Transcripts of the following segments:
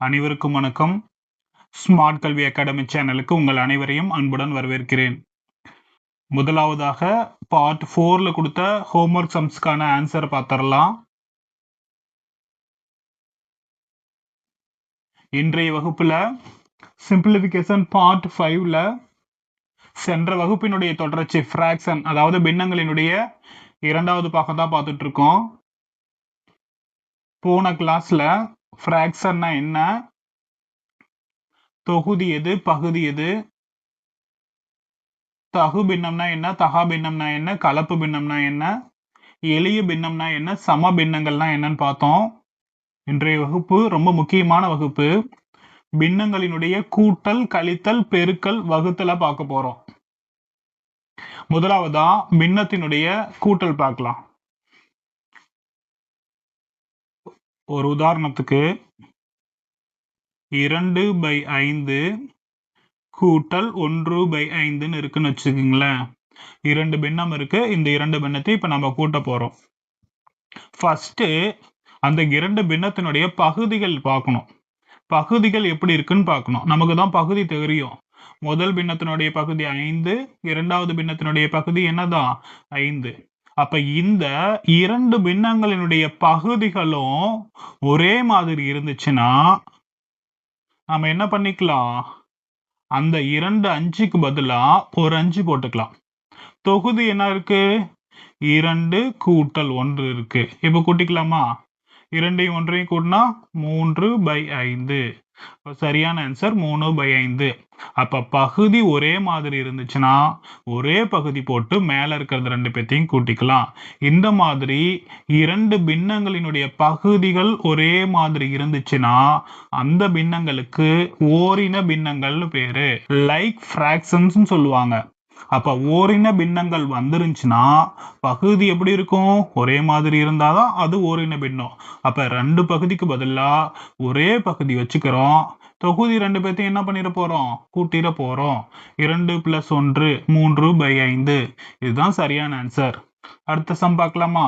அனைவருக்கும் வணக்கம். ஸ்மார்ட் கல்வி அகாடமி சேனலுக்கு உங்கள் அனைவரையும் அன்புடன் வரவேற்கிறேன். முதலாவதாக பார்ட் 4ல கொடுத்த ஹோம்ஒர்க் சம்ஸ்க்கான ஆன்சர் பார்த்துடலாம். இன்றைய வகுப்புல சிம்பிளிஃபிகேஷன் பார்ட் 5ல சென்ற வகுப்பினுடைய தொடர்ச்சி ஃபிராக்ஷன், அதாவது பின்னங்களினுடைய இரண்டாவது பாகம் தான் பார்த்துட்டு இருக்கோம். போன கிளாஸ்ல ஃபிராக்ஷன்னா என்ன, தொகுதி எது, பகுதி எது, தகு பின்னம்னா என்ன, தகா பின்னம்னா என்ன, கலப்பு பின்னம்னா என்ன, எளிய பின்னம்னா என்ன, சம பின்னங்கள்னா என்னன்னு பார்த்தோம். இன்றைய வகுப்பு ரொம்ப முக்கியமான வகுப்பு. பின்னங்களினுடைய கூட்டல், கழித்தல், பெருக்கல், வகுத்தல பார்க்க போறோம். முதலாவதா பின்னத்தினுடைய கூட்டல் பார்க்கலாம். ஒரு உதாரணத்துக்கு 2/5 கூட்டல் 1/5 இருக்குன்னு வச்சுக்கோங்களேன். இரண்டு பின்னம் இருக்கு. இந்த இரண்டு பின்னத்தை இப்ப நம்ம கூட்ட போறோம். ஃபர்ஸ்ட் அந்த இரண்டு பின்னத்தினுடைய பகுதிகள் பார்க்கணும். பகுதிகள் எப்படி இருக்குன்னு பார்க்கணும். நமக்கு தான் பகுதி தெரியும். முதல் பின்னத்தினுடைய பகுதி 5, இரண்டாவது பின்னத்தினுடைய பகுதி என்னதான் 5. அப்ப இந்த இரண்டு பின்னங்களினுடைய பகுதிகளும் ஒரே மாதிரி இருந்துச்சுன்னா நம்ம என்ன பண்ணிக்கலாம், அந்த 2 5க்கு பதிலா ஒரு 5 போட்டுக்கலாம். தொகுதி என்ன இருக்கு, 2 கூட்டல் 1 இருக்கு. இப்ப கூட்டிக்கலாமா? 2ஐயும் 1ஐயும் கூட்டினா 3/5. சரியான ஆன்சர் 3/5. அப்ப பகுதி ஒரே மாதிரி இருந்துச்சுன்னா ஒரே பகுதி போட்டு மேல இருக்கிறது ரெண்டு பேத்தையும் கூட்டிக்கலாம். இந்த மாதிரி இரண்டு பின்னங்களினுடைய பகுதிகள் ஒரே மாதிரி இருந்துச்சுன்னா அந்த பின்னங்களுக்கு ஓரின பின்னங்கள்னு பேரு. லைக் ஃபிராக்ஷன்ஸ் சொல்லுவாங்க. அப்ப ஓரின பின்னங்கள் வந்துருந்துச்சுன்னா பகுதி எப்படி இருக்கும், ஒரே மாதிரி இருந்தாதான் அது ஓரின பின்னம். அப்ப ரெண்டு பகுதிக்கு பதிலா ஒரே பகுதி வச்சுக்கிறோம். தொகுதி ரெண்டு பேர்த்தையும் என்ன பண்ணிட போறோம், கூட்டிட போறோம். 2 + 1 3/5. இதுதான் சரியான ஆன்சர். அடுத்த சம் பார்க்கலாமா?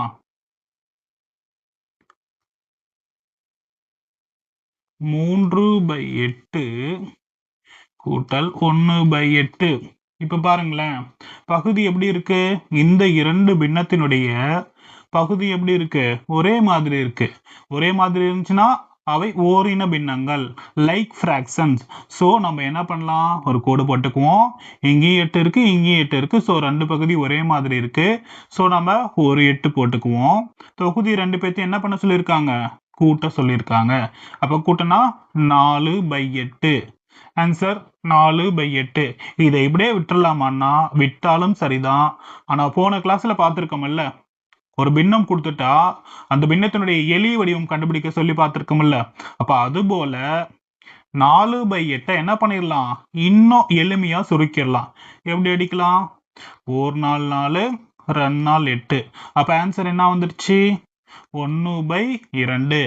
3/8 கூட்டல் 1/8. இப்ப பாருங்களேன், பகுதி எப்படி இருக்கு, இந்த இரண்டு பின்னத்தினுடைய பகுதி எப்படி இருக்கு, ஒரே மாதிரி இருக்கு. ஒரே மாதிரி இருந்துச்சுன்னா அவை ஓரின பின்னங்கள், லைக் ஃபிராக்ஷன்ஸ். ஸோ நம்ம என்ன பண்ணலாம், ஒரு கோடு போட்டுக்குவோம். இங்கேயும் 8 இருக்கு, இங்கேயும் 8 இருக்கு. ஸோ ரெண்டு பகுதி ஒரே மாதிரி இருக்கு. ஸோ நம்ம ஒரு 8 போட்டுக்குவோம். தொகுதி ரெண்டு பேர்த்தையும் என்ன பண்ண சொல்லியிருக்காங்க, கூட்ட சொல்லியிருக்காங்க. அப்ப கூட்டனா 4/8. ஆன்சர் 4/8. இதை இப்படியே விட்டுறலாமான்னா விட்டாலும் சரிதான். ஆனா போன கிளாஸ்ல பார்த்திருக்கோம்ல, ஒரு பின்னம் கொடுத்துட்டா அந்த பின்னத்தினுடைய எளிய வடிவம் கண்டுபிடிக்க சொல்லி பார்த்திருக்கோம்ல. அப்ப அது போல 4/8 என்ன பண்ணிடலாம், இன்னும் எளிமையா சுருக்கிடலாம். எப்படி அடிக்கலாம், 1 நாள் 4, 2 நாள் 8. அப்ப ஆன்சர் என்ன வந்துருச்சு, 1/2.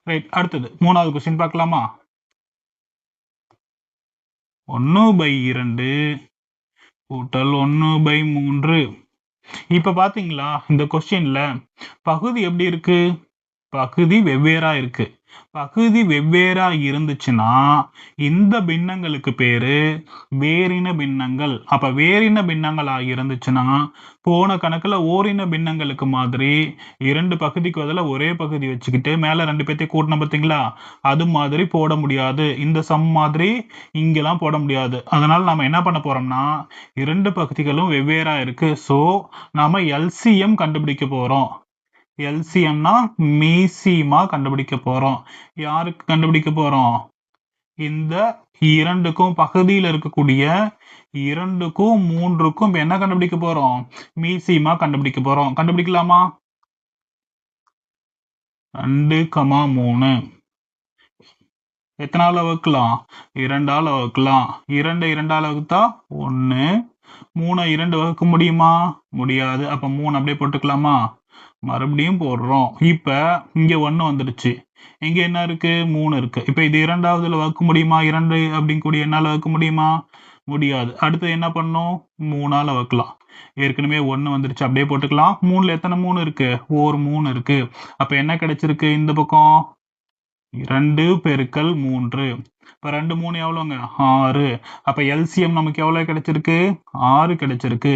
ரைட். அடுத்தது மூணாவது கொஸ்டின் பார்க்கலாமா? 1/2 கூட்டல் 1/3. இப்ப பாத்தீங்களா, இந்த கொஸ்டின்ல பகுதி எப்படி இருக்கு, பகுதி வெவ்வேறா இருக்கு. பகுதி வெவ்வேறா இருந்துச்சுன்னா இந்த பின்னங்களுக்கு பேரு வேறின பின்னங்கள். அப்ப வேறின பின்னங்களா இருந்துச்சுன்னா போன கணக்குல ஓரின பின்னங்களுக்கு மாதிரி இரண்டு பகுதிக்கு பதிலா ஒரே பகுதி வச்சுக்கிட்டு மேல ரெண்டு பேர்த்தையும் கூட்டின பார்த்தீங்களா, அது மாதிரி போட முடியாது. இந்த சம் மாதிரி இங்கெல்லாம் போட முடியாது. அதனால நம்ம என்ன பண்ண போறோம்னா, இரண்டு பகுதிகளும் வெவ்வேறா இருக்கு. ஸோ நாம எல்சிஎம் கண்டுபிடிக்க போறோம். எல்சிஎம்னா மீசிமா கண்டுபிடிக்க போறோம். யாருக்கு கண்டுபிடிக்க போறோம், இந்த இரண்டுக்கும் பகுதியில் இருக்கக்கூடிய 2க்கும் 3க்கும் என்ன கண்டுபிடிக்க போறோம், மீசிமா கண்டுபிடிக்க போறோம். கண்டுபிடிக்கலாமா? 2,3 எத்தனால வகுக்கலாம், 2ஆல வகுக்கலாம். 2 2ஆல வகுத்தா 1, 3 2 வகுக்க முடியுமா, முடியாது. அப்ப 3 அப்படியே போட்டுக்கலாமா, மறுபடியும் போடுறோம். இப்ப இங்க 1 வந்துடுச்சு, இங்க என்ன இருக்கு, 3 இருக்கு. இப்ப இது இரண்டாவதுல வகுக்க முடியுமா, 2 அப்படின்னு கூடிய என்னால வகுக்க முடியுமா, முடியாது. அடுத்து என்ன பண்ணும், 3ஆல வகுக்கலாம். ஏற்கனவே 1 வந்துருச்சு, அப்படியே போட்டுக்கலாம். 3ல எத்தனை 3 இருக்கு, ஒரு 3 இருக்கு. அப்ப என்ன கிடைச்சிருக்கு, இந்த பக்கம் 2 பெருக்கல் 3. இப்போ 2 3 எவ்வளோங்க 6. அப்போ எல்சிஎம் நமக்கு எவ்வளோ கிடைச்சிருக்கு 6 கிடைச்சிருக்கு.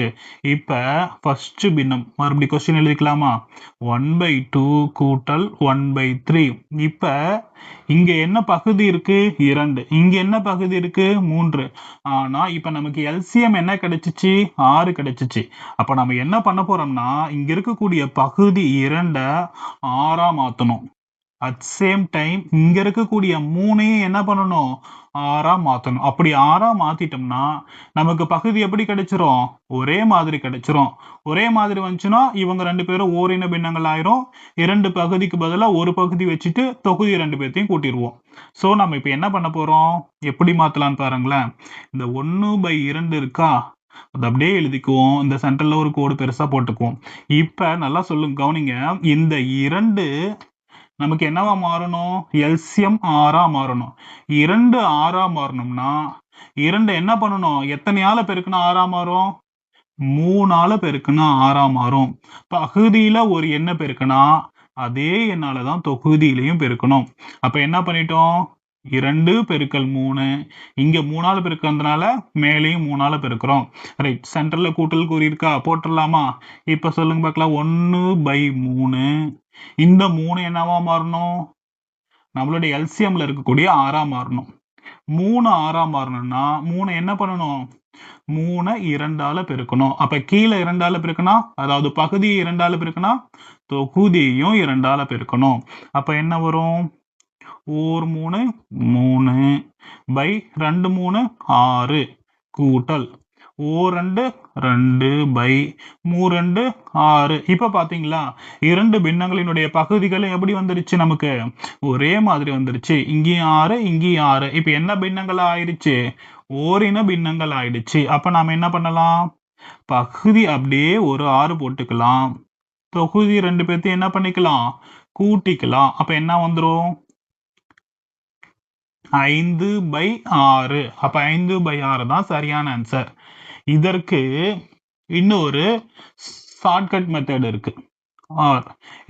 இப்போ ஃபர்ஸ்ட் பின்னம் மறுபடியும் கொஸ்டின் எழுதிக்கலாமா 1/2 கூட்டல் 1/3. இப்போ இங்க என்ன பகுதி இருக்கு 2, இங்க என்ன பகுதி இருக்கு 3. ஆனா இப்ப நமக்கு எல்சிஎம் என்ன கிடைச்சிச்சு 6 கிடைச்சிச்சு. அப்ப நம்ம என்ன பண்ண போறோம்னா இங்க இருக்கக்கூடிய பகுதி 2 6ஆ மாத்தணும். அட் சேம் டைம் இங்க இருக்கக்கூடிய 3ஐயும் என்ன பண்ணணும் 6ஆ மாத்தணும். அப்படி 6ஆ மாத்திட்டோம்னா நமக்கு பகுதி எப்படி கிடைச்சிரும் ஒரே மாதிரி கிடைச்சிரும். ஒரே மாதிரி வந்துச்சுன்னா இவங்க 2 பேரும் ஓரின பின்னங்கள் ஆயிரும். 2 பகுதிக்கு பதிலா ஒரு பகுதி வச்சுட்டு தொகுதி 2 பேர்த்தையும் கூட்டிடுவோம். ஸோ நம்ம இப்போ என்ன பண்ண போறோம் எப்படி மாத்தலாம்னு பாருங்களேன். இந்த 1/2 இருக்கா அது அப்படியே எழுதிக்குவோம். இந்த சென்டர்ல ஒரு கோடு பெருசா போட்டுக்குவோம். இப்ப நல்லா சொல்லுங்க கவனிங்க. இந்த 2 நமக்கு என்னவா மாறணும் எல்சிஎம் 6ஆ மாறணும். 2 6ஆ மாறணும்னா 2 என்ன பண்ணணும் எத்தனையால பெருக்குனா 6ஆ மாறும் 3ஆல பெருக்குனா 6ஆ மாறும். பகுதியில ஒரு எண்ணை பெருக்குனா அதே எண்ணால தான் தொகுதியிலையும் பெருக்கணும். அப்ப என்ன பண்ணிட்டோம் 2 பெருக்கல் 3 இங்க 3ஆல பெருக்கிறதுனால மேலேயும் 3ஆல பெருக்கிறோம். ரைட் சென்டர்ல கூட்டல் குறி இருக்கா போட்டுடலாமா. இப்ப சொல்லுங்க பார்க்கலாம் 1/3. இந்த 3 என்னவா மாறணும் நம்மளுடைய எல்சிஎம்ல இருக்கக்கூடிய 6ஆ மாறணும். 3 6ஆ மாறணும்னா 3 என்ன பண்ணணும் 3 2ஆல பெருக்கணும். அப்ப கீழே 2ஆல பெருக்கனா அதாவது பகுதியை 2ஆல பெருக்கனா தொகுதியையும் 2ஆல பெருக்கணும். அப்ப என்ன வரும் 3 3 பை 2 3 6 கூட்டல் 2 2 பை 3 6. இப்ப பாத்தீங்களா 2 பின்னங்களினுடைய பகுதிகள் எப்படி வந்துருச்சு நமக்கு ஒரே மாதிரி வந்துருச்சு. இங்கேயும் 6 இங்கேயும் 6. இப்ப என்ன பின்னங்கள் ஆயிடுச்சு ஓரின பின்னங்கள் ஆயிடுச்சு. அப்ப நாம என்ன பண்ணலாம் பகுதி அப்படியே ஒரு 6 போட்டுக்கலாம். தொகுதி 2 பேர்த்தையும் என்ன பண்ணிக்கலாம் கூட்டிக்கலாம். அப்ப என்ன வந்துரும் 5/6. அப்ப 5/6 தான் சரியான ஆன்சர். இதற்கு இன்னொரு ஷார்ட்கட் மெத்தட் இருக்கு.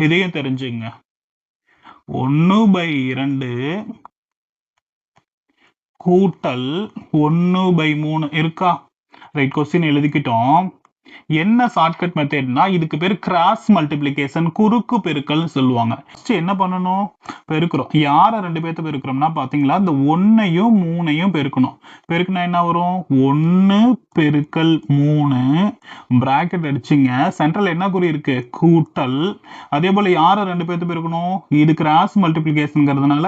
இதையும் தெரிஞ்சுங்க 1/2 கூட்டல் 1/3 இருக்கா. ரைட் கொஸ்டின் எழுதிக்கிட்டோம். என்ன ஷார்ட்கட் மெத்தட்னா இதுக்கு பேர் கிராஸ் மல்டிப்ளிகேஷன் குறுக்கு பெருக்கல்னு சொல்லுவாங்க. என்ன பண்ணணும் பெருக்கிறோம் யார 2 பேர்த்த பெருக்கிறோம்னா பாத்தீங்களா இந்த 1ஐயும் 3ஐயும் பெருக்கணும். பெருக்குனா என்ன வரும் 1 பெருக்கல் 3 பிராக்கெட் அடிச்சுங்க. சென்ட்ரல் என்ன குறி இருக்கு கூட்டல். அதே போல யார 2 பேர்த்த பெருக்கணும் இது கிராஸ் மல்டிப்ளிகேஷன்ங்கிறதுனால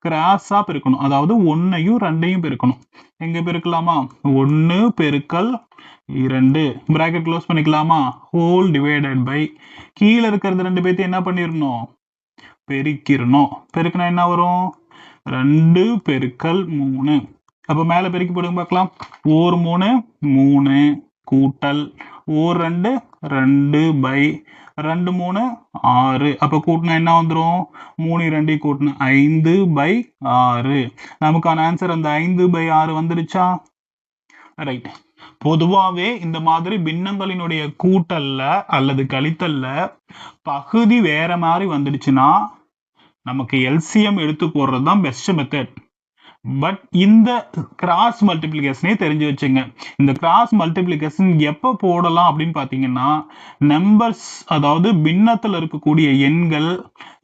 கிராஸா பெருக்கணும். அதாவது 1ஐயும் 2ஐயும் பெருக்கணும். எங்க பெருக்கலாமா 1 பெருக்கல் 2 பிராக்கெட் க்ளோஸ் பண்ணிக்கலாமா ஹோல் டிவைடட் பை கீழே இருக்கிறது 2 பேர்த்தையும் என்ன பண்ணிடணும் பெருக்கிடணும். பெருக்கினா என்ன வரும் 2 பெருக்கல் 3. அப்ப மேல பெருக்கி போடுங்க பார்க்கலாம் 3 3 கூட்டல் 2 2 பை 2 3 6. அப்ப கூட்டினா என்ன வந்துரும் 3 2 கூட்டினா 5/6. நமக்கான ஆன்சர் அந்த 5/6 வந்துருச்சா. ரைட் பொதுவாவே இந்த மாதிரி பின்னங்களினுடைய கூட்டல்ல அல்லது கழித்தல்ல பகுதி வேற மாதிரி வந்துடுச்சுன்னா நமக்கு எல்சிஎம் எடுத்து போடுறது தான் பெஸ்ட் மெத்தட். பட் இந்த கிராஸ் மல்டிப்ளிகேஷனே தெரிஞ்சு வச்சுங்க. இந்த கிராஸ் மல்டிப்ளிகேஷன் எப்போ போடலாம் அப்படின்னு பார்த்தீங்கன்னா நம்பர்ஸ் அதாவது பின்னத்தில் இருக்கக்கூடிய எண்கள்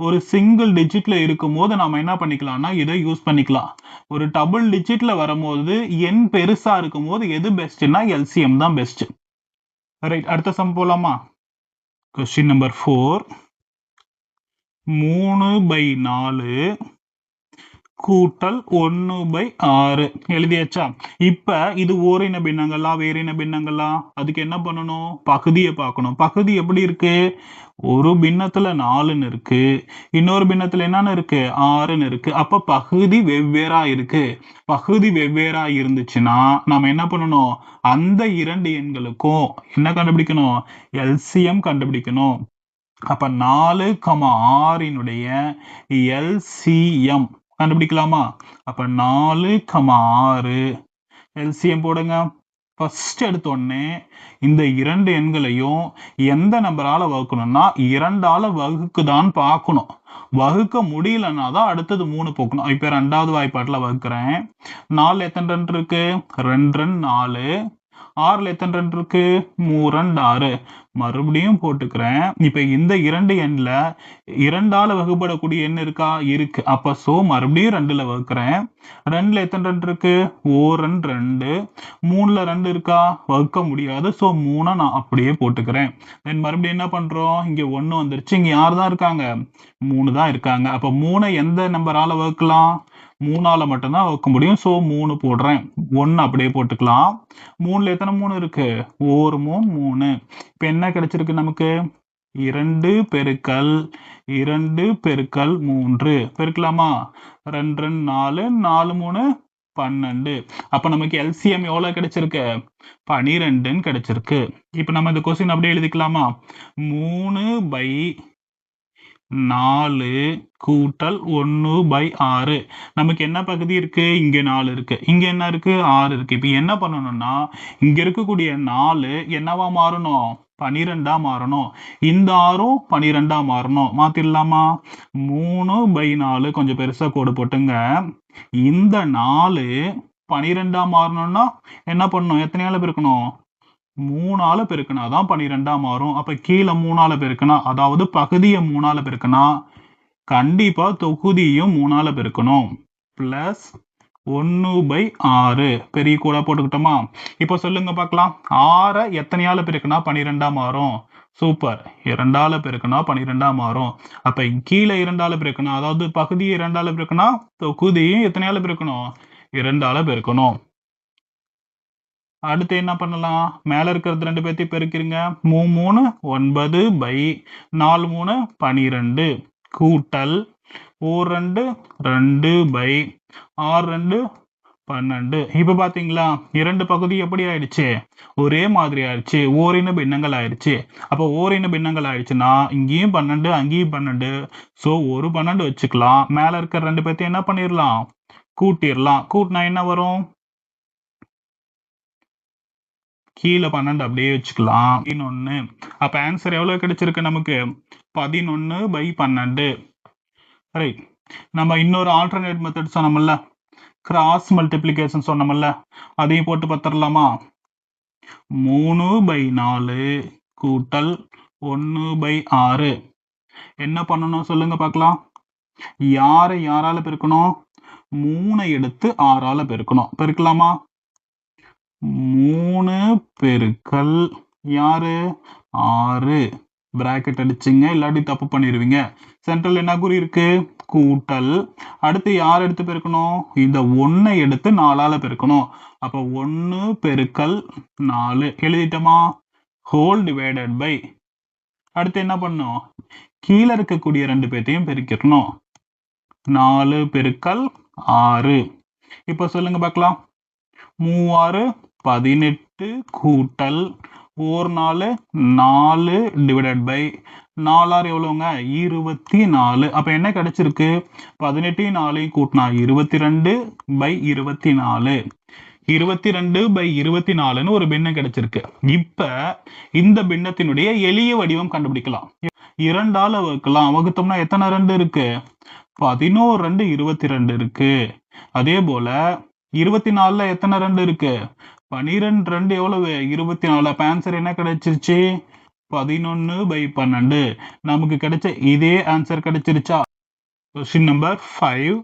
ஒரு சிங்கிள் டிஜிட்ல இருக்கும் போது நாம என்ன பண்ணிக்கலாம்னா இதை யூஸ் பண்ணிக்கலாம். ஒரு டபுள் டிஜிட்ல வரும்போது எண் பெருசா இருக்கும் போது எது பெஸ்ட்னா எல்சிஎம் தான் பெஸ்ட். ரைட் அடுத்த சம் போலாமா. கொஸ்டின் நம்பர் 4 3/4 கூட்டல் 1/6 எழுதியாச்சா. இப்ப இது ஓரின பின்னங்களா வேறின பின்னங்களா அதுக்கு என்ன பண்ணணும் பகுதியை பார்க்கணும். பகுதி எப்படி இருக்கு ஒரு பின்னத்துல 4ன்னு இருக்கு இன்னொரு பின்னத்துல என்னன்னு இருக்கு 6ன்னு இருக்கு. அப்ப பகுதி வெவ்வேறா இருக்கு. பகுதி வெவ்வேறா இருந்துச்சுன்னா நாம என்ன பண்ணணும் அந்த 2 எண்களுக்கும் என்ன கண்டுபிடிக்கணும் எல்சிஎம் கண்டுபிடிக்கணும். அப்ப 4,6 எல்சிஎம் கண்டுபிடிக்கலாமா. அப்ப 4,6 எல்சிஎம் போடுங்க ஃபர்ஸ்ட் எடுத்தோடனே இந்த இரண்டு எண்களையும் எந்த நம்பரால வகுக்கணும்னா 2ஆல வகுக்குதான்னு பார்க்கணும். வகுக்க முடியலன்னா தான் அடுத்தது 3 போக்கணும். இப்போ 2வது வாய்ப்பாட்டில் வகுக்கிறேன். 4 எத்தனை 2 இருக்கு? 2 2 4. 6ல் எத்தனை 2 இருக்கு? 3 2 6. மறுபடியும் போட்டுக்கிறேன். இப்போ இந்த இரண்டு எண்ணில் 2ஆல வகுப்படக்கூடிய எண் இருக்கா? இருக்கு. அப்போ மறுபடியும் 2ல் வகுக்கிறேன். 2ல் எத்தனை 2 இருக்கு? 1 2. 3ல் 2 இருக்கா? வகுக்க முடியாது. 3 நான் அப்படியே போட்டுக்கிறேன். தென் மறுபடியும் என்ன பண்றோம்? இங்க 1 வந்துருச்சு. இங்க யார் தான் இருக்காங்க? 3 தான் இருக்காங்க. அப்ப 3 எந்த நம்பரால வகுக்கலாம்? 3ஆல மட்டும்தான் வகுக்க முடியும். 3 போடுறேன். 1 அப்படியே போட்டுக்கலாம். 3ல எத்தனை 3 இருக்கு? 1 3. இப்ப என்ன கிடைச்சிருக்கு நமக்கு? 2 பெருக்கல் 2 பெருக்கல் 3 பெருக்கலாமா? 2 2 4. 4 3 12. அப்ப நமக்கு எல்சிஎம் எவ்வளவு கிடைச்சிருக்கு? 12ன்னு கிடைச்சிருக்கு. இப்ப நம்ம இந்த கொஸ்டின் அப்படியே எழுதிக்கலாமா? 3/4 கூட்டல் 1/6. நமக்கு என்ன பகுதி இருக்கு? இங்க 4 இருக்கு. இங்க என்ன இருக்கு? 6 இருக்கு. இப்ப என்ன பண்ணணும்னா இங்க இருக்கக்கூடிய 4 என்னவா மாறணும்? 12ஆ மாறணும். இந்த 6ம் 12ஆ மாறணும். மாத்திடலாமா? 3/4 கொஞ்சம் பெருசா கோடு போட்டுங்க. இந்த 4 12ஆ மாறணும்னா என்ன பண்ணணும்? எத்தனையால பெருக்கணும்? 3ஆல பெருக்கினாதான் 12ஆ மாறும். அப்ப கீழே 3ஆல பெருக்கினா, அதாவது பகுதியை 3ஆல பெருக்கினா கண்டிப்பா தொகுதியும் 3ஆல பெருக்கணும். பிளஸ் 1/6 பெரிய கூட போட்டுக்கிட்டோமா? இப்ப சொல்லுங்க பார்க்கலாம். 6 எத்தனையால பெருக்கினா 12ஆ மாறும்? சூப்பர். 2ஆல பெருக்கினா 12ஆ மாறும். அப்ப கீழே 2ஆல பெருக்கணும். அதாவது பகுதியை 2ஆல பெருக்கினா தொகுதியும் எத்தனையால பெருக்கணும்? 2ஆல பெருக்கணும். அடுத்து என்ன பண்ணலாம்? மேல இருக்கிறது 2 பேர்த்தையும் பெருக்கிருங்க. 3 3 9/4 3 12 கூட்டல் 1 2 2/6 2 12. இப்ப பாத்தீங்களா? 2 பகுதி எப்படி ஆயிடுச்சு? ஒரே மாதிரி ஆயிடுச்சு. ஓரின பின்னங்கள் ஆயிடுச்சு. அப்ப ஓரின பின்னங்கள் ஆயிடுச்சுன்னா இங்கேயும் 12 அங்கேயும் 12. ஒரு 12 வச்சுக்கலாம். மேல இருக்கிற 2 பேர்த்தையும் என்ன பண்ணிடலாம்? கூட்டிடலாம். கூட்டினா என்ன வரும்? கீழே 12 அப்படியே வச்சுக்கலாம். 11. அப்ப ஆன்சர் எவ்வளவு கிடைச்சிருக்கு நமக்கு? 11/12. ரைட். நம்ம இன்னொரு ஆல்டர்னேட் மெத்தட் சொன்னோம்ல, கிராஸ் மல்டிப்ளிகேஷன் சொன்னோம்ல, அதையும் போட்டு பார்த்துடலாமா? 3/4 கூட்டல் 1/6. என்ன பண்ணணும் சொல்லுங்க பார்க்கலாம். யாரால பெருக்கணும்? 3 எடுத்து 6ஆல பெருக்கணும். பெருக்கலாமா? 3 பெருக்கல் யாரு? 6 பிராக்கெட் அடிச்சுங்க, இல்லாட்டி தப்பு பண்ணிடுவீங்க. சென்ட்ரல் என்ன குறி இருக்கு? கூட்டல். அடுத்து யார் எடுத்து பெருக்கணும்? இந்த 1 எடுத்து 4ஆல பெருக்கணும். அப்ப 1 பெருக்கல் 4 எழுதிட்டோமா? Whole divided by. அடுத்து என்ன பண்ணும்? கீழே இருக்கக்கூடிய 2 பேர்த்தையும் பெருக்கிடணும். 4 பெருக்கல் 6. இப்ப சொல்லுங்க பார்க்கலாம். 3 18 கூட்டல் 4 4 டிவைடட் பை 4 எவ்வளவுங்க? 24. அப்ப என்ன கிடைச்சிருக்கு? 18 4 கூட்டினா 22/24. 22/24ன்னு ஒரு பின்னம் கிடைச்சிருக்கு. இப்ப இந்த பின்னத்தினுடைய எளிய வடிவம் கண்டுபிடிக்கலாம். 2ஆல வகுக்கலாம். வகுத்தோம்னா எத்தனை 2 இருக்கு? 11 2 22 இருக்கு. அதே போல 24ல எத்தனை 2 இருக்கு? 12 2 எவ்வளவு? 24. அப்ப ஆன்சர் என்ன கிடைச்சிருச்சு? 11/12. நமக்கு கிடைச்ச இதே ஆன்சர் கிடைச்சிருச்சா? Question number 5.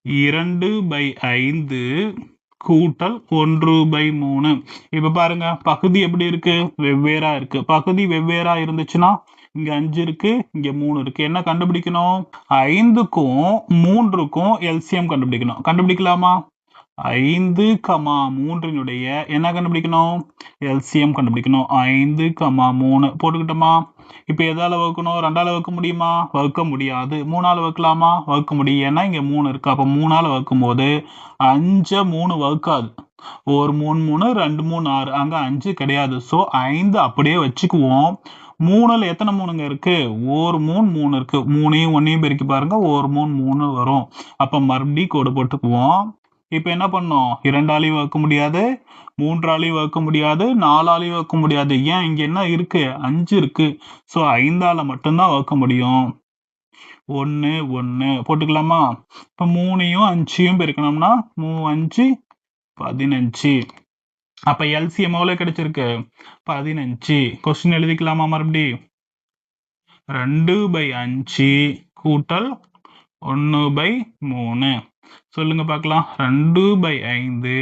2/5 கூட்டல் 1/3. இப்ப பாருங்க, பகுதி எப்படி இருக்கு? வெவ்வேறா இருக்கு. பகுதி வெவ்வேறா இருந்துச்சுன்னா இங்க 5 இருக்கு, இங்க 3 இருக்கு. என்ன கண்டுபிடிக்கணும்? 5க்கும் 3க்கும் எல்சிஎம் கண்டுபிடிக்கணும். கண்டுபிடிக்கலாமா? 5, 3னுடைய என்ன கண்டுபிடிக்கணும்? எல்சிஎம் கண்டுபிடிக்கணும். 5, 3 போட்டுக்கிட்டோமா? இப்ப எதால வகுக்கணும்? 2ஆல வகுக்க முடியுமா? வகுக்க முடியாது. 3ஆல வகுக்கலாமா? வகுக்க முடியும். ஏன்னா இங்க 3 இருக்கு. அப்ப 3ஆல வகுக்கும் போது 5 3 வகுக்காது. ஒரு 3 3 2 3 6. அங்க 5 கிடையாது. 5 அப்படியே வச்சுக்குவோம். மூணுல எத்தனை மூணுங்க இருக்கு? ஒரு மூணு 3 இருக்கு. 3யும் 1யும் பெருக்கி பாருங்க. ஒரு மூணு 3 வரும். அப்ப மறுபடியும் கோடு போட்டுக்குவோம். இப்ப என்ன பண்ணோம்? 2ஆலையும் வகுக்க முடியாது, 3ஆலையும் வகுக்க முடியாது, 4ஆலையும் வகுக்க முடியாது. ஏன் இங்க என்ன இருக்கு? 5 இருக்கு. ஸோ 5ஆல மட்டும்தான் வகுக்க முடியும். 1 1 போட்டுக்கலாமா? இப்ப 3யும் 5யும் பெருக்கணும்னா 3 5 15. அப்ப எல்சிஎம் எவ்வளவு கிடைச்சிருக்கு? 15. கொஸ்டின் எழுதிக்கலாமா மறுபடி? 2/5 கூட்டல் 1/3. சொல்லுங்க பார்க்கலாம். 2/5.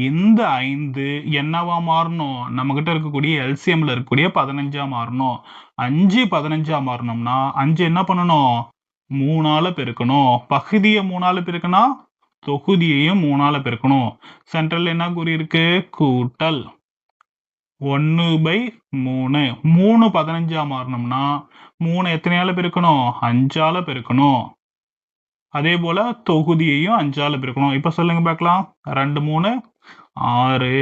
இந்த 5 என்னவா மாறணும்? நம்ம கிட்ட இருக்கக்கூடிய எல்சிஎம்ல இருக்கக்கூடிய 15ஆ மாறணும். 5 15ஆ மாறணும்னா 5 என்ன பண்ணணும்? 3ஆல பெருக்கணும். பகுதியை 3ஆல பெருக்கினா தொகுதியையும் 3ஆல பெருக்கணும். சென்ட்ரல் என்ன குறி இருக்கு? கூட்டல் 1/3. 3 15ஆ மாறணும்னா 3 எத்தனையால பெருக்கணும்? 5ஆல பெருக்கணும். அதே போல தொகுதியையும் 5ஆல பெருக்கணும். இப்ப சொல்லுங்க பார்க்கலாம். 2 3 6,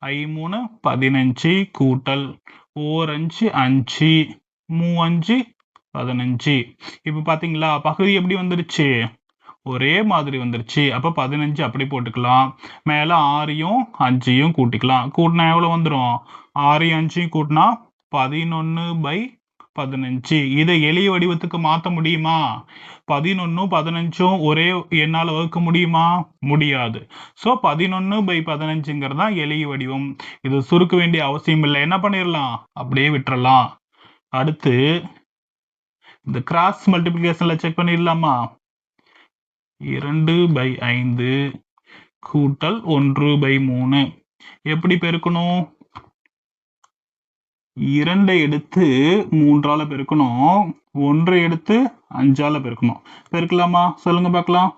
5 3 15 கூட்டல் 4 5 5, 3 5 15. இப்ப பாத்தீங்களா பகுதி எப்படி வந்துருச்சு? ஒரே மாதிரி வந்துருச்சு. அப்ப 15 அப்படி போட்டுக்கலாம். மேல 6யும் 5யும் கூட்டிக்கலாம். கூட்டினா எவ்வளவு வந்துரும்? 6யும் 5யும் கூட்டினா 11/15. இதை எளிய வடிவத்துக்கு மாத்த முடியுமா? 11 15 ஒரே எண்ணால வகுக்க முடியுமா? முடியாது. ஸோ 11/15ங்கிறது தான் எளிய வடிவம். இது சுருக்க வேண்டிய அவசியம் இல்லை. என்ன பண்ணிடலாம்? அப்படியே விட்டுறலாம். அடுத்து இந்த கிராஸ் மல்டிபிளிகேஷன்ல செக் பண்ணிடலாமா? 2/5 கூட்டல் 1/3 எப்படி பெருக்கணும்? 2 எடுத்து 3ஆல பெருக்கணும். 1 எடுத்து 5ஆல பெருக்கணும். பெருக்கலாமா? சொல்லுங்க பார்க்கலாம்.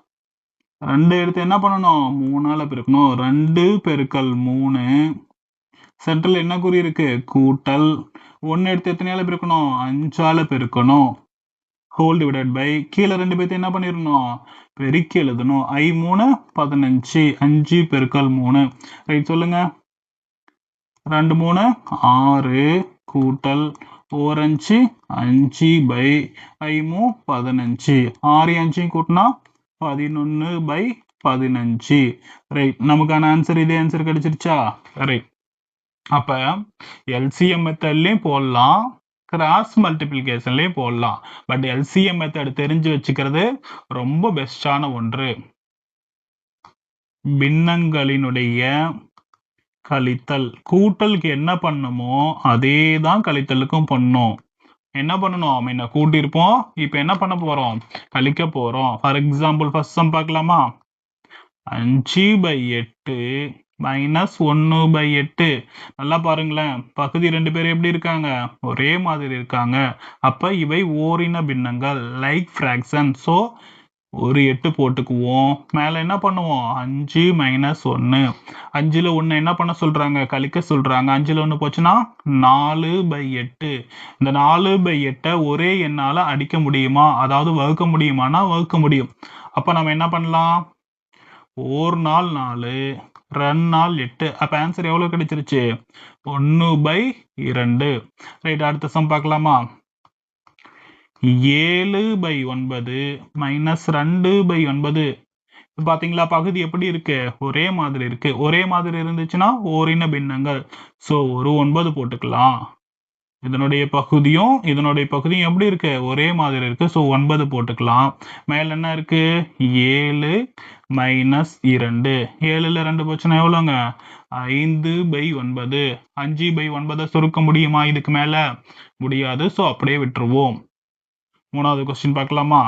2 எடுத்து என்ன பண்ணணும்? 3ஆல பெருக்கணும். 2 பெருக்கல் 3. சென்ட்ரல் என்ன குறி இருக்கு? கூட்டல். 1 எடுத்து எத்தனையால பெருக்கணும்? 5ஆல பெருக்கணும். ஹோல் டிவைடட் பை கீழே 2 பேர்த்து என்ன பண்ணிடணும்? பெருக்கி எழுதணும். 3 15. 5 பெருக்கல் 3. ரைட் சொல்லுங்க. 2 3 6 கூட்டல் 4 5 5 பை 5 15. 6 5 கூட்டினா 11/15. ரைட் நமக்கான ஆன்சர் இதே ஆன்சர் கிடைச்சிருச்சா? ரைட். அப்ப எல்சிஎம் மெத்தட்லயும் போடலாம், கிராஸ் மல்டிபிளிகேஷன்லயும் போடலாம். பட் எல்சிஎம் மெத்தட் தெரிஞ்சு வச்சுக்கிறது ரொம்ப பெஸ்டான ஒன்று. பின்னங்களினுடைய கழித்தல். கூட்டலுக்கு என்ன பண்ணுமோ அதே தான் கழித்தலுக்கும் பண்ணும். என்ன பண்ணணும்? என்ன கூட்டியிருப்போம். இப்ப என்ன பண்ண போறோம்? கழிக்க போறோம். ஃபார் எக்ஸாம்பிள் ஃபர்ஸ்ட் சம் பார்க்கலாமா? 5/8 மைனஸ் 1/8. நல்லா பாருங்களேன். பகுதி 2 பேரும் எப்படி இருக்காங்க? ஒரே மாதிரி இருக்காங்க. அப்ப இவை ஓரின பின்னங்கள், லைக் ஃபிராக்ஷன். ஸோ ஒரு 8 போட்டுக்குவோம். மேல என்ன பண்ணுவோம்? 5 மைனஸ் 1. 5ல 1 என்ன பண்ண சொல்றாங்க? கழிக்க சொல்றாங்க. 5ல 1 போச்சுன்னா 4/8. இந்த 4/8 ஒரே எண்ணால அடிக்க முடியுமா? அதாவது வகுக்க முடியுமானா வகுக்க முடியும். அப்ப நம்ம என்ன பண்ணலாம்? 1 நாள் 4, 2 நாள் 8. அப்ப ஆன்சர் எவ்வளவு கிடைச்சிருச்சு? 1/2. ரைட். அடுத்த சம் பார்க்கலாமா? 7/9 மைனஸ் 2/9. பாத்தீங்களா பகுதி எப்படி இருக்கு? ஒரே மாதிரி இருக்கு. ஒரே மாதிரி இருந்துச்சுன்னா ஓரின பின்னங்கள். ஸோ ஒரு 9 போட்டுக்கலாம். இதனுடைய பகுதியும் இதனுடைய பகுதியும் எப்படி இருக்கு? ஒரே மாதிரி இருக்கு. ஸோ 9 போட்டுக்கலாம். மேல என்ன இருக்கு? 7 மைனஸ் 2. 7ல 2 போச்சுன்னா எவ்வளோங்க? 5/9. 5/9 சுருக்க முடியுமா? இதுக்கு மேல முடியாது. ஸோ அப்படியே விட்டுருவோம். மூணாவது கொஸ்டின் பார்க்கலாமா?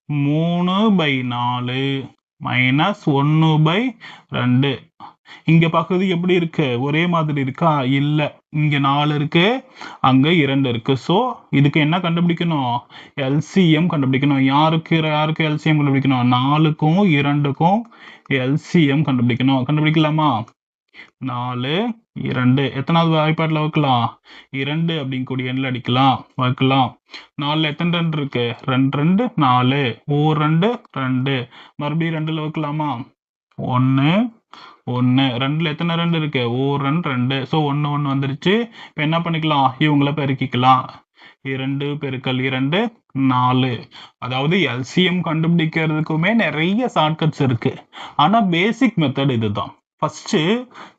3/4 மைனஸ் 1/2. இங்க பகுதி எப்படி இருக்கு? ஒரே மாதிரி இருக்கா? இல்ல. இங்க 4 இருக்கு, அங்க 2 இருக்கு. ஸோ இதுக்கு என்ன கண்டுபிடிக்கணும்? எல்சிஎம் கண்டுபிடிக்கணும். யாருக்கு யாருக்கு எல்சிஎம் கண்டுபிடிக்கணும்? 4க்கும் 2க்கும் எல்சிஎம் கண்டுபிடிக்கணும். கண்டுபிடிக்கலாமா? 4 2 எத்தனாவது வாய்ப்பாட்டில் வகுக்கலாம்? 2 அப்படின்னு கூடிய எண்ணில் அடிக்கலாம் வகுக்கலாம். 4ல எத்தனை 2 இருக்கு? 2 2 4. 2 2. மறுபடியும் 2ல வகுக்கலாமா? 1 1 2ல எத்தனை 2 இருக்கு? ஓர் 2. ஸோ 1 1 வந்துருச்சு. இப்போ என்ன பண்ணிக்கலாம்? இவங்கள பெருக்கிக்கலாம். 2 பெருக்கல் 2 4. அதாவது எல்சிஎம் கண்டுபிடிக்கிறதுக்குமே நிறைய ஷார்ட்கட்ஸ் இருக்கு. ஆனா பேசிக் மெத்தட் இதுதான். ஃபர்ஸ்ட்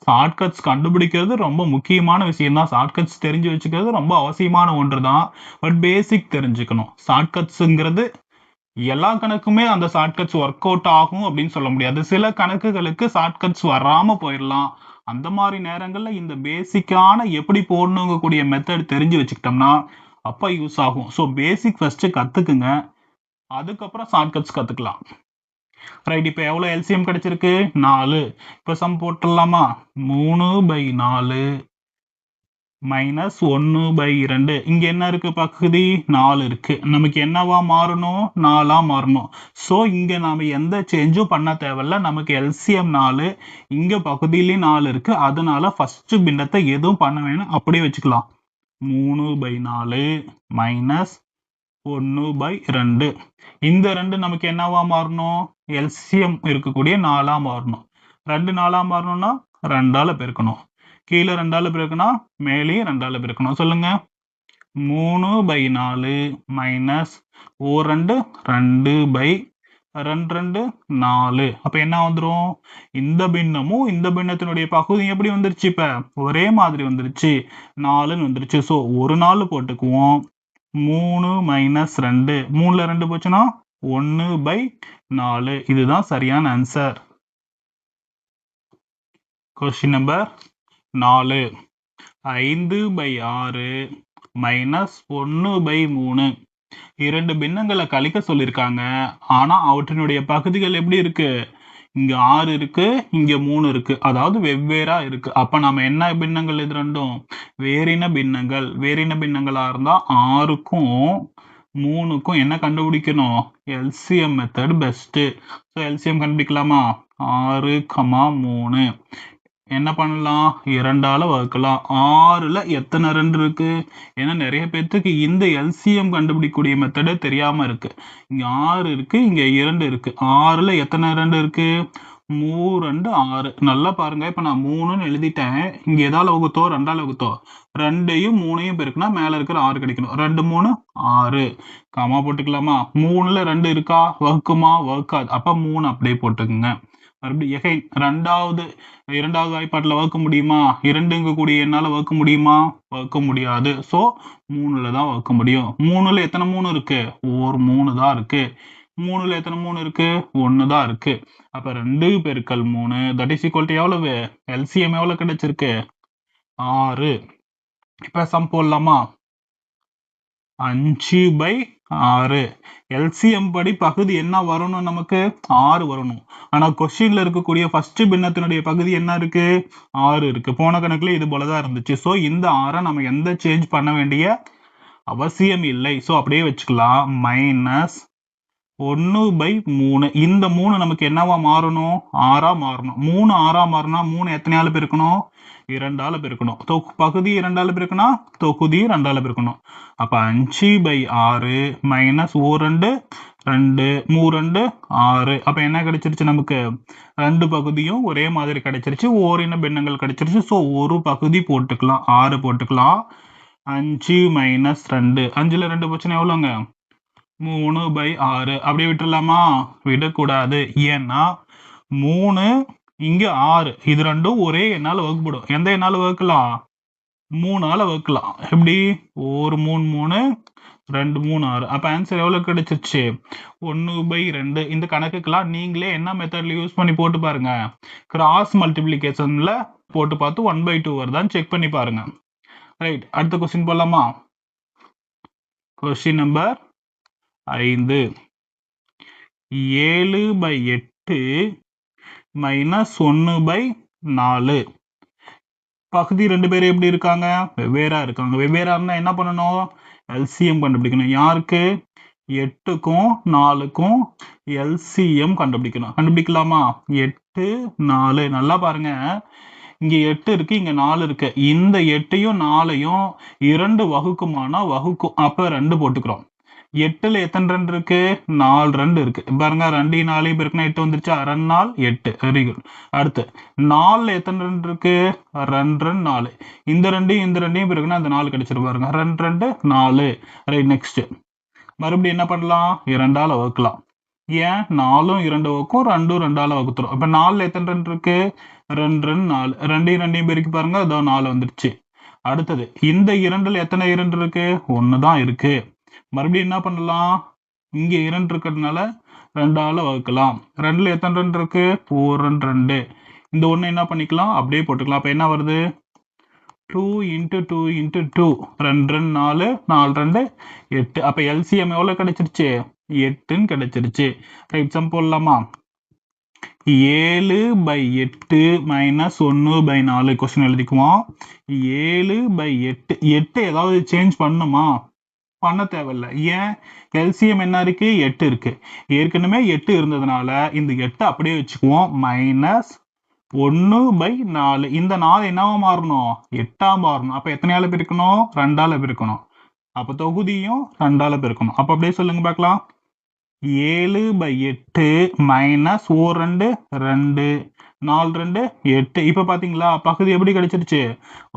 ஷார்ட்கட்ஸ் கண்டுபிடிக்கிறது ரொம்ப முக்கியமான விஷயம் தான். ஷார்ட்கட்ஸ் தெரிஞ்சு வச்சுக்கிறது ரொம்ப அவசியமான ஒன்று தான். பட் பேசிக் தெரிஞ்சுக்கணும். ஷார்ட்கட்ஸுங்கிறது எல்லா கணக்குமே அந்த ஷார்ட்கட்ஸ் ஒர்க் அவுட் ஆகும் அப்படின்னு சொல்ல முடியாது. சில கணக்குகளுக்கு ஷார்ட்கட்ஸ் வராம போயிடலாம். அந்த மாதிரி நேரங்கள்ல இந்த பேசிக்கான எப்படி போடணுங்க கூடிய மெத்தட் தெரிஞ்சு வச்சுக்கிட்டோம்னா அப்ப யூஸ் ஆகும். ஸோ பேசிக் ஃபர்ஸ்ட் கத்துக்குங்க. அதுக்கப்புறம் ஷார்ட்கட்ஸ் கத்துக்கலாம். ரைட். இப்போ எவ்வளோ எல்சிஎம் கிடைச்சிருக்கு? 4. இப்போ சம் போட்டுடலாமா? 3/4 -1/2. இங்க என்ன இருக்கு? பகுதி 4 இருக்கு. நமக்கு என்னவா மாறணும்? 4ஆ மாறணும். ஸோ இங்க நாம எந்த சேஞ்சும் பண்ண தேவையில்ல. நமக்கு எல்சிஎம் 4, இங்க பகுதியிலையும் 4 இருக்கு. அதனால ஃபர்ஸ்ட் பின்னத்தை எதுவும் பண்ண வேணும், அப்படியே வச்சுக்கலாம். 3/4 -1/2. இந்த 2 நமக்கு என்னவா மாறணும்? எல்சிஎம் இருக்கக்கூடிய 4ஆ மாறணும். 2 4ஆ மாறணும்னா 2ஆல பெருக்கணும். கீழே 2ஆல பெருக்கனா மேலேயும் 2ஆல பெருக்கணும். சொல்லுங்க. 3/4 -2 2/2 4. அப்ப என்ன வந்துரும்? இந்த பின்னமும் இந்த பின்னத்தினுடைய பகுதி எப்படி வந்துருச்சு? இப்ப ஒரே மாதிரி வந்துருச்சு. 4ன்னு வந்துருச்சு. ஸோ ஒரு 4 போட்டுக்குவோம். 3 -2. 3ல 2 போச்சுன்னா 1/4. இதுதான் சரியான ஆன்சர். Question number 4. 5/6 -1/3. இரண்டு பின்னங்களை கழிக்க சொல்லியிருக்காங்க. ஆனா அவற்றினுடைய பகுதிகள் எப்படி இருக்கு? இங்க 6 இருக்கு, இங்க 3 இருக்கு. அதாவது வெவ்வேறா இருக்கு. அப்ப நம்ம என்ன பின்னங்கள்? இது ரெண்டும் வேறின பின்னங்கள். வேறின பின்னங்களா இருந்தா 6க்கும் 3க்கும் என்ன கண்டுபிடிக்கணும்? LCM method best. So LCM கண்டுபிடிக்கலாமா? 6, 3. என்ன பண்ணலாம்? 2ஆல வகுக்கலாம். 6ல எத்தனை 2 இருக்கு? ஏன்னா நிறைய பேர்த்துக்கு இந்த எல்சிஎம் கண்டுபிடிக்கக்கூடிய மெத்தடே தெரியாம இருக்கு. இங்க 6 இருக்கு, இங்க 2 இருக்கு. 6ல எத்தனை 2 இருக்கு? 3 2 6. நல்லா பாருங்க. இப்ப நான் 3ன்னு எழுதிட்டேன். இங்க எதால வகுத்தோ? 2ஆல வகுத்தோ? 2யும் 3யும் பெருக்குனா மேல இருக்கிற 6 கிடைக்கணும். 2 3 6. கமா போட்டுக்கலாமா? 3ல 2 இருக்கா? வகுக்குமா? வகுக்காது. அப்ப 3 அப்படியே போட்டுக்குங்க. மறுபடியும் எகைன் இரண்டாவது வாய்ப்பாட்டில் வகுக்க முடியுமா? 2ங்க கூடிய என்னால வகுக்க முடியுமா? வகுக்க முடியாது. ஸோ 3ல தான் வகுக்க முடியும். 3ல எத்தனை 3 இருக்கு? ஒரு 3 தான் இருக்கு. 3ல எத்தனை 3 இருக்கு? 1 தான் இருக்கு. அப்ப 2 பெருக்கல் 3 தட் இஸ் ஈக்குவல் டு எவ்வளவு? எல்சிஎம் எவ்வளவு கிடைச்சிருக்கு? 6. இப்ப சம் போடலாமா? 5/6. எல்சிஎம் படி பகுதி என்ன வரணும்? நமக்கு 6 வரணும். ஆனா கொஸ்டின்ல இருக்கக்கூடிய ஃபர்ஸ்ட் பின்னத்தினுடைய பகுதி என்ன இருக்கு? 6 இருக்கு. போன கணக்குல இது போலதான் இருந்துச்சு. ஸோ இந்த 6 நம்ம எந்த சேஞ்ச் பண்ண வேண்டிய அவசியம் இல்லை. ஸோ அப்படியே வச்சுக்கலாம். -1/3. இந்த 3 நமக்கு என்னவா மாறணும்? 6ஆ மாறணும். 3 6ஆ மாறினா 3 எத்தனையால பெருக்கணும்? 2ஆல பெருக்கணும். பகுதி 2ஆல பெருக்கனா தொகுதி 2ஆல பெருக்கணும். அப்ப 5/6 -2 2 3 6. அப்ப என்ன கிடைச்சிருச்சு நமக்கு? 2 பகுதியும் ஒரே மாதிரி கிடைச்சிருச்சு. ஓரின பின்னங்கள் கிடைச்சிருச்சு. ஸோ ஒரு பகுதி போட்டுக்கலாம். 6 போட்டுக்கலாம். 5 -2. 5ல 2 போச்சுன்னா எவ்வளோங்க? 3/6. அப்படியே விட்டுறலாமா? விடக்கூடாது. ஏன்னா 3 இங்க 6. இது ரெண்டும் ஒரே எண்ணால வகுப்படும். எந்த எண்ணால வகுக்கலாம்? 3ஆல வகுக்கலாம். எப்படி? ஒரு 3 3 2 3 6. அப்ப ஆன்சர் எவ்வளவு கிடைச்சிருச்சு? 1/2. இந்த கணக்குக்கெல்லாம் நீங்களே என்ன மெத்தட்ல யூஸ் பண்ணி போட்டு பாருங்க. கிராஸ் மல்டிப்ளிகேஷன்ல போட்டு பார்த்து 1/2 வருதான்னு செக் பண்ணி பாருங்க. ரைட். அடுத்த கொஸ்டின் போலாமா? Question number 5. 7/8 -1/4. பகுதி 2 பேரும் எப்படி இருக்காங்க? வெவ்வேறா இருக்காங்க. வெவ்வேறா இருந்தா என்ன பண்ணணும்? எல்சிஎம் கண்டுபிடிக்கணும். யாருக்கு? 8க்கும் 4க்கும் எல்சிஎம் கண்டுபிடிக்கணும். கண்டுபிடிக்கலாமா? 8 4. நல்லா பாருங்க. இங்க 8 இருக்கு, இங்க 4 இருக்கு. இந்த 8யும் 4யும் 2 வகுக்குமானா வகுக்கும். அப்ப 2 போட்டுக்கிறோம். 8ல் எத்தனை ரெண்டு இருக்கு? 4 ரெண்டு இருக்கு. பாருங்க 2 4 பெருக்குனா 8 வந்துருச்சா? 2 4 8. Very good. அடுத்து 4ல் எத்தனை ரெண்டு இருக்கு? 2 2 4. இந்த ரெண்டையும் பெருக்குனா அந்த 4 கிடைச்சிரும் பாருங்க. 2 2 4. ரைட், நெக்ஸ்ட் மறுபடியும் என்ன பண்ணலாம்? 2ஆல வகுக்கலாம். ஏன்? 4ம் 2 வகுக்கும், 2ம் 2ஆல வகுத்துரும். அப்ப 4ல் எத்தனை ரெண்டு இருக்கு? 2 2 4. ரெண்டையும் பெருக்கி பாருங்க, அதோ 4 வந்துருச்சு. அடுத்தது இந்த 2ல் எத்தனை 2 இருக்கு? 1 தான் இருக்கு. மறுபடியும் என்ன பண்ணலாம்? இங்க 2 இருக்கிறதுனால 2ஆல வகுக்கலாம். 2ல் எத்தனை ரெண்டு இருக்கு? 4 2 2. இந்த 1 என்ன பண்ணிக்கலாம்? அப்படியே போட்டுக்கலாம். அப்ப என்ன வருது? 2 into 2 into 2. 2 2 4 4 2 8. அப்ப எல்சிஎம் எவ்வளவு கிடைச்சிருச்சு? 8ன்னு கிடைச்சிருச்சு. ரைட், சம் போடலாமா? 7/8 மைனஸ் 1/4 கொஸ்டின் எழுதிக்குவோம். 7/8. 8 ஏதாவது சேஞ்ச் பண்ணுமா? பண்ண தேவையில்லை. ஏன்? எல்சிஎம் என்ன இருக்கு? 8 இருக்கு. ஏற்கனவே 8 இருந்ததுனால இந்த 8 அப்படியே வச்சுக்குவோம். மைனஸ் 1/4. இந்த 4 என்னவா மாறணும்? 8ஆ மாறணும். அப்ப எத்தனையால பெருக்கணும்? 2ஆல பெருக்கணும். அப்ப தொகுதியும் 2ஆல பெருக்கணும். அப்ப அப்படியே சொல்லுங்க பார்க்கலாம். 7/8 மைனஸ் 4 2 2 4 2 8. இப்ப பாத்தீங்களா பகுதி எப்படி கிடைச்சிருச்சு?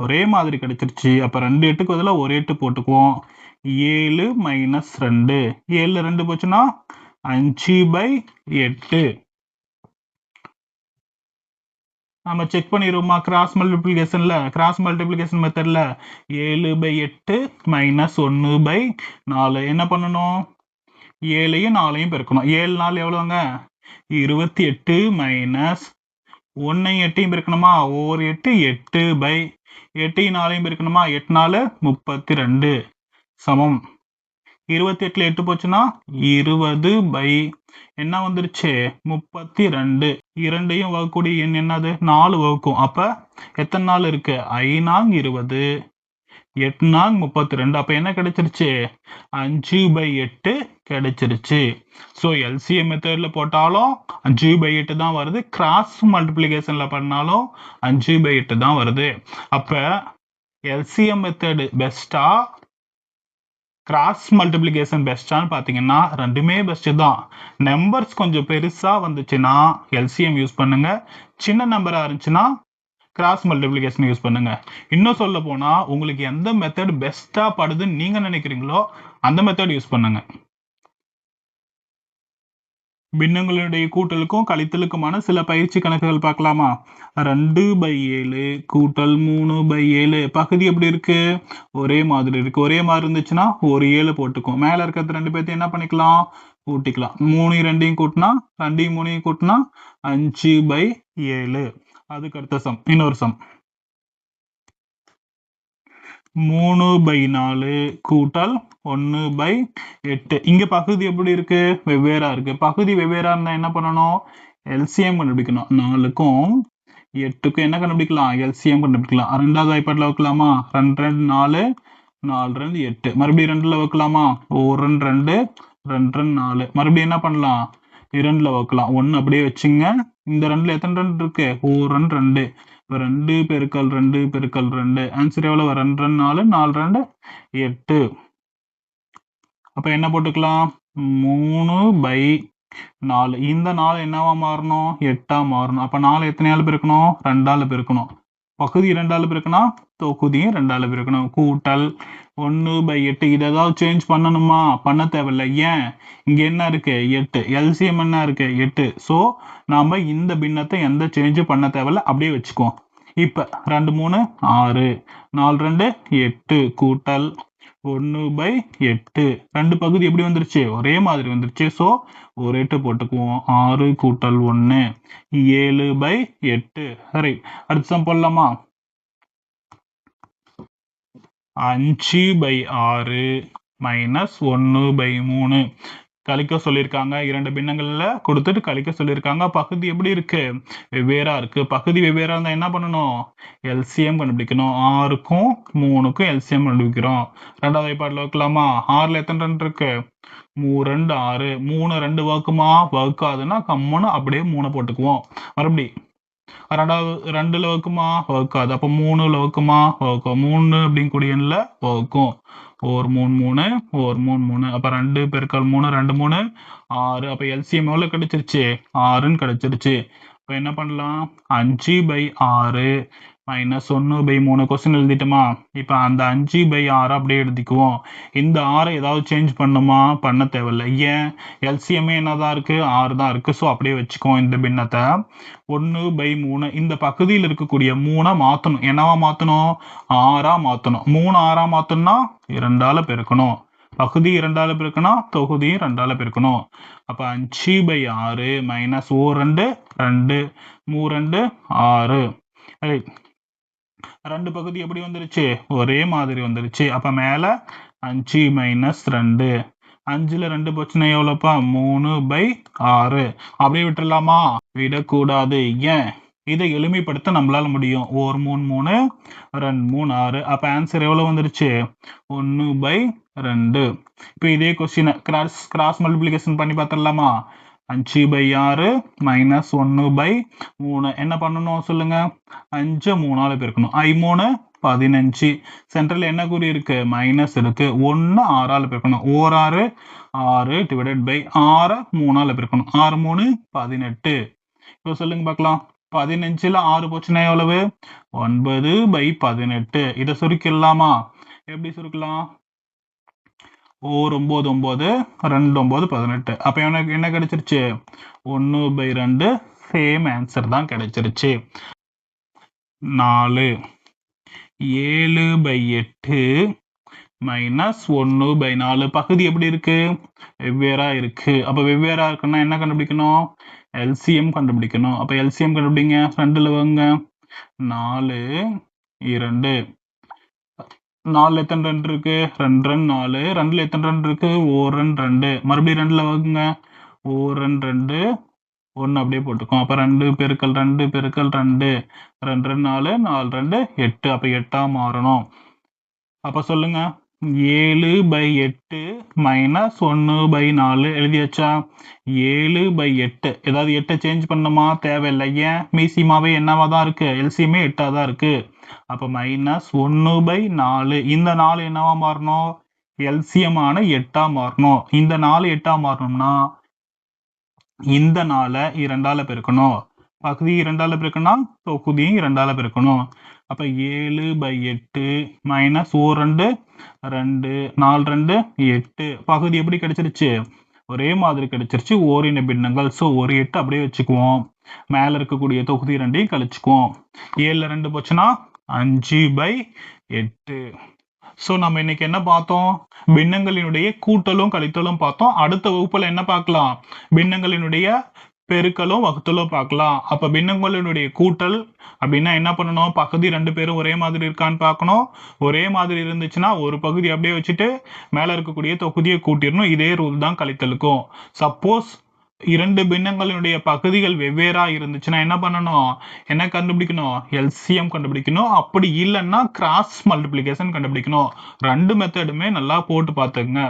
ஒரே மாதிரி கிடைச்சிருச்சு. அப்ப 2 8க்கு பதிலா ஒரு 8 போட்டுக்குவோம். 7 மைனஸ் 2. 7ல 2 போச்சுன்னா 5/8. நம்ம செக் பண்ணிடுவோமா? கிராஸ் மல்டிப்ளிகேஷன் மெத்தட்ல 7/8 மைனஸ் 1/4 என்ன பண்ணணும்? 7ஐயும் 4ஐயும் பெருக்கணும். 7 4 எவ்வளவுங்க? 28 மைனஸ் 1ஐயும் 8ஐயும் பெருக்கணுமா? ஒரு 8 8/8ஐயும் 4ஐயும் பெருக்கணுமா? 8 4 32 சமம் 28ல 8 போச்சுன்னா 20 என்ன வந்துருச்சு? 32. இரண்டையும் வகுக்கூடிய எண் என்னது? 4 வகுக்கும். அப்ப எத்தனை நாள் இருக்கு? 5 20 8 32. அப்ப என்ன கிடைச்சிருச்சு? 5/8 கிடைச்சிருச்சு. ஸோ எல்சிஎம் மெத்தட்ல போட்டாலும் 5/8 தான் வருது. கிராஸ் மல்டிப்ளிகேஷன்ல பண்ணாலும் 5/8 தான் வருது. அப்ப எல்சிஎம் மெத்தட் பெஸ்டா, கிராஸ் மல்டிப்ளிகேஷன் பெஸ்டான்னு பார்த்தீங்கன்னா ரெண்டுமே பெஸ்ட் தான். நம்பர்ஸ் கொஞ்சம் பெருசா வந்துச்சுன்னா எல்சிஎம் யூஸ் பண்ணுங்க. சின்ன நம்பரா இருந்துச்சுன்னா கிராஸ் மல்டிப்ளிகேஷன் யூஸ் பண்ணுங்க. இன்னும் சொல்ல போனா உங்களுக்கு எந்த மெத்தட் பெஸ்டா படுதுன்னு நீங்க நினைக்கிறீங்களோ அந்த மெத்தட் யூஸ் பண்ணுங்க. பின்னங்களுடைய கூட்டலுக்கும் கழித்தலுக்குமான சில பயிற்சி கணக்குகள் பார்க்கலாமா? 2/7 கூட்டல் 3/7. பகுதி எப்படி இருக்கு? ஒரே மாதிரி இருக்கு. ஒரே மாதிரி இருந்துச்சுன்னா ஒரு 7 போட்டுக்கும். மேல இருக்கிறது 2 பேர்த்தையும் என்ன பண்ணிக்கலாம்? கூட்டிக்கலாம். 3 2ஐயும் கூட்டினா 2 3ஐயும் கூட்டினா 5/7. அதுக்கு அடுத்த சம், இன்னொரு சம் 3/4 கூட்டல் 1/8. இங்க பகுதி எப்படி இருக்கு? வெவ்வேறா இருக்கு. பகுதி வெவ்வேறா இருந்தா என்ன பண்ணணும்? எல்சிஎம் கண்டுபிடிக்கணும். 4க்கும் 8க்கும் என்ன கண்டுபிடிக்கலாம்? எல்சிஎம் கண்டுபிடிக்கலாம். 2வது வாய்ப்பாடுல வைக்கலாமா? 2 2 4 4 2 8. மறுபடியும் 2ல வைக்கலாமா? 1 2 2 2 4. மறுபடியும் என்ன பண்ணலாம்? 2ல வைக்கலாம். 1 அப்படியே வச்சுங்க. இந்த 2ல எத்தனை 2 இருக்கு? 1 2. 2 பெருக்கல் 2 பெருக்கல் 2. ஆன்சர் எவ்வளவு? 2 2 4 4 2 8. அப்ப என்ன போட்டுக்கலாம்? 3/4. இந்த 4 என்னவா மாறணும்? 8ஆ மாறணும். அப்ப 4 எத்தனையால பெருக்கணும்? 2ஆல பெருக்கணும். பகுதி 2ஆல பெருக்கனா தொகுதியும் 2ஆல பெருக்கணும். கூட்டல் 1/8. இது ஏதாவது சேஞ்ச் பண்ணணுமா? பண்ண தேவையில்ல. ஏன்? இங்க என்ன இருக்கு? 8. எல்சிஎம் என்ன இருக்கு? 8. ஸோ நாம இந்த பின்னத்தை எந்த சேஞ்சும் பண்ண தேவையில்ல, அப்படியே வச்சுக்குவோம். இப்ப 2 3 6 4 2 8 கூட்டல் 1/8. 2 பகுதி எப்படி வந்துருச்சு? ஒரே மாதிரி வந்துருச்சு. ஸோ ஒரு 8 போட்டுக்குவோம். 6 கூட்டல் 1 7/8. ரைட், அடுத்த சம் போடலாமா? 5/6 மைனஸ் 1/3 கழிக்க சொல்லியிருக்காங்க. 2 பின்னங்கள்ல கொடுத்துட்டு கழிக்க சொல்லியிருக்காங்க. பகுதி எப்படி இருக்கு? வெவ்வேறா இருக்கு. பகுதி வெவ்வேறா இருந்தா என்ன பண்ணணும்? எல்சிஎம் கண்டுபிடிக்கணும். 6க்கும் 3க்கும் எல்சிஎம் கண்டுபிடிக்கிறோம். 2வது வாய்ப்பாடுல வைக்கலாமா? 6ல எத்தனை 2 இருக்கு? 3 2 6. 3 2 வகுக்குமா? வகுக்காதுன்னா கம்முன்னு அப்படியே 3 போட்டுக்குவோம். மறுபடி 2ல வகுக்குமா? வகுக்காது. அப்ப 3ல வகுக்குமா? வகுக்கும். 3 அப்படின்னு கூடிய எண்ணில் வகுக்கும். ஒரு 3 3 ஒரு 3 3 அப்ப 2 பெருக்கல் 3 2 3 6 அப்ப எல்சிஎம் எவ்வளவு கிடைச்சிருச்சு 6ன்னு கிடைச்சிருச்சு. இப்ப என்ன பண்ணலாம் 5/6 மைனஸ் 1/3 கொஸ்டின் எழுதிட்டோமா. இப்ப அந்த 5/6 அப்படியே எழுதிக்குவோம். இந்த 6 ஏதாவது சேஞ்ச் பண்ணுமா பண்ண தேவையில்லை. ஏன் எல்சிஎம்ஏ என்னதான் இருக்கு 6 தான் இருக்கு. ஸோ அப்படியே வச்சுக்குவோம் இந்த பின்னத்தை. 1/3 இந்த பகுதியில் இருக்கக்கூடிய 3 மாத்தணும். என்னவா மாத்தணும் 6ஆ மாத்தணும். 3 6ஆ மாத்தணும்னா 2ஆல பெருக்கணும். பகுதி 2ஆல பெருக்கணும், தொகுதி 2ஆல பெருக்கணும். அப்ப 5/6 மைனஸ் 2 2 3 6. ரெண்டு பகுதி எப்படி வந்துருச்சு ஒரே மாதிரி வந்துருச்சு. அப்ப மேல 5 மைனஸ் 2 5ல 2 போச்சுன்னா எவ்வளோப்பா 3/6 அப்படியே விட்டுறலாமா விடக்கூடாது. ஏன் இதை எளிமைப்படுத்த நம்மளால முடியும். ஒரு 3 3 2 3 6 அப்ப ஆன்சர் எவ்வளவு வந்துருச்சு 1/2. இப்போ இதே கொஸ்டின் கிராஸ் மல்டிப்ளிகேஷன் பண்ணி பார்த்துடலாமா. 5/6 மைனஸ் 1/3 என்ன பண்ணணும் சொல்லுங்க. 5 3ஆல பெருக்கணும். 3 15 சென்டர்ல என்ன குறி இருக்கு மைனஸ் இருக்கு. 1 6ஆல பெருக்கணும். 6 6 டிவைடட் பை 6 3ஆல பெருக்கணும். 6 3 18. இப்போ சொல்லுங்க பார்க்கலாம். 15ல 6 போச்சுன்னா எவ்வளவு 9/18. இதை சுருக்கிடலாமா. எப்படி சுருக்கலாம் 9 9 2 9 18. அப்ப எனக்கு என்ன கிடைச்சிருச்சு 1/2. சேம் ஆன்சர் தான் கிடைச்சிருச்சு. 4 7/8 மைனஸ் 1/4 பகுதி எப்படி இருக்கு வெவ்வேறா இருக்கு. அப்ப வெவ்வேறா இருக்குன்னா என்ன கண்டுபிடிக்கணும் எல்சிஎம் கண்டுபிடிக்கணும். அப்ப எல்சிஎம் கண்டுபிடிங்க. 2ல வாங்க 4 2 4 எத்தனை 2 இருக்கு 2 2 4 2ல எத்தனை 2 இருக்கு 1 2 மறுபடியும் 2ல வாங்க 1 2 1 அப்படியே போட்டுக்கோம். அப்ப 2 பெருக்கல் 2 பெருக்கல் 2 2 4 4 2 8. அப்ப 8ஆ மாறணும். அப்ப சொல்லுங்க 7/8 மைனஸ் 1/4 எழுதியாச்சா. 7/8 ஏதாவது 8 சேஞ்ச் பண்ணணுமா தேவையில்லை. ஏன் மீசிமாவே என்னவா தான் இருக்கு எல்சிஎம்ஏ 8ஆ தான் இருக்கு. அப்ப மைனஸ் 1/4 இந்த 4 என்னவா மாறணும் எல்சிஎம் ஆன 8ஆ மாறணும். இந்த 4 8ஆ மாறணும்னா இந்த 4 2ஆல பெருக்கணும். பகுதி 2ஆல பெருக்கணும், தொகுதியும் 2ஆல பெருக்கணும். அப்ப 7/8 மைனஸ் 2 2 4 2 8 பகுதி எப்படி கிடைச்சிருச்சு ஒரே மாதிரி கிடைச்சிருச்சு. ஓரின பின்னங்கள். ஸோ ஒரு 8 அப்படியே வச்சுக்குவோம். மேல இருக்கக்கூடிய தொகுதி 2ஐயும் கழிச்சுக்குவோம். 7ல 2 போச்சுன்னா 5/8. ஸோ நம்ம இன்னைக்கு என்ன பார்த்தோம் பின்னங்களினுடைய கூட்டலும் கழித்தலும் பார்த்தோம். அடுத்த வகுப்புல என்ன பார்க்கலாம் பின்னங்களினுடைய பெருக்கலும் வகுத்தலும் பார்க்கலாம். அப்ப பின்னங்களினுடைய கூட்டல் அப்படின்னா என்ன பண்ணணும் பகுதி 2 பேரும் ஒரே மாதிரி இருக்கான்னு பார்க்கணும். ஒரே மாதிரி இருந்துச்சுன்னா ஒரு பகுதி அப்படியே வச்சுட்டு மேல இருக்கக்கூடிய தொகுதியை கூட்டிடணும். இதே ரூல் தான் கழித்தலுக்கும். சப்போஸ் 2 பின்னங்களினுடைய பகுதிகள் வெவ்வேறா இருந்துச்சுன்னா என்ன பண்ணணும் என்ன கண்டுபிடிக்கணும் எல்சிஎம் கண்டுபிடிக்கணும். அப்படி இல்லைன்னா கிராஸ் மல்டிப்ளிகேஷன் கண்டுபிடிக்கணும். 2 மெத்தடுமே நல்லா போட்டு பார்த்துங்க.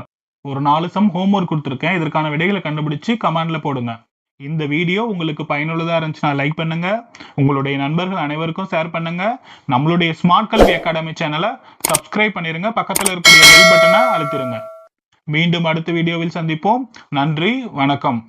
ஒரு 4 சம் ஹோம்ஒர்க் கொடுத்துருக்கேன். இதற்கான விடைகளை கண்டுபிடிச்சு கமெண்ட்ல போடுங்க. இந்த வீடியோ உங்களுக்கு பயனுள்ளதா இருந்துச்சுன்னா லைக் பண்ணுங்க. உங்களுடைய நண்பர்கள் அனைவருக்கும் ஷேர் பண்ணுங்க. நம்மளுடைய ஸ்மார்ட் கல்வி அகாடமி சேனலை சப்ஸ்கிரைப் பண்ணிருங்க. பக்கத்தில் இருக்கக்கூடிய பெல் பட்டனை அழுத்திருங்க. மீண்டும் அடுத்த வீடியோவில் சந்திப்போம். நன்றி, வணக்கம்.